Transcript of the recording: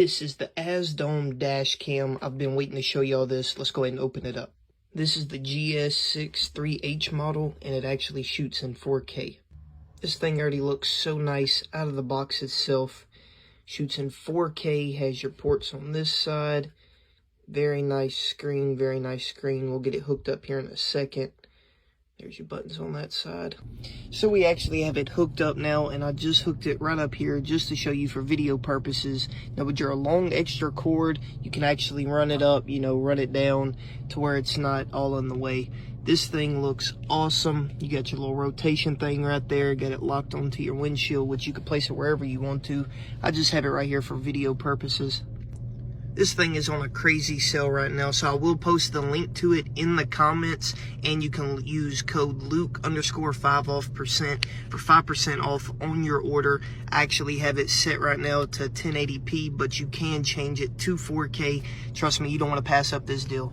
This is the Azdome dash cam. I've been waiting to show y'all this. Let's go ahead and open it up. This is the GS63H model, and it actually shoots in 4K. This thing already looks so nice out of the box itself. Shoots in 4K, has your ports on this side. Very nice screen, very nice screen. We'll get it hooked up here in a second. There's your buttons on that side. So we actually have it hooked up now, and I just hooked it right up here just to show you for video purposes. Now with your long extra cord, you can actually run it up, run it down to where it's not all in the way. This thing looks awesome. You got your little rotation thing right there. Got it locked onto your windshield, which you can place it wherever you want to. I just have it right here for video purposes. This thing is on a crazy sale right now, so I will post the link to it in the comments, and you can use code Luke_5% for 5% off on your order. I actually have it set right now to 1080p, but you can change it to 4K. Trust me, you don't want to pass up this deal.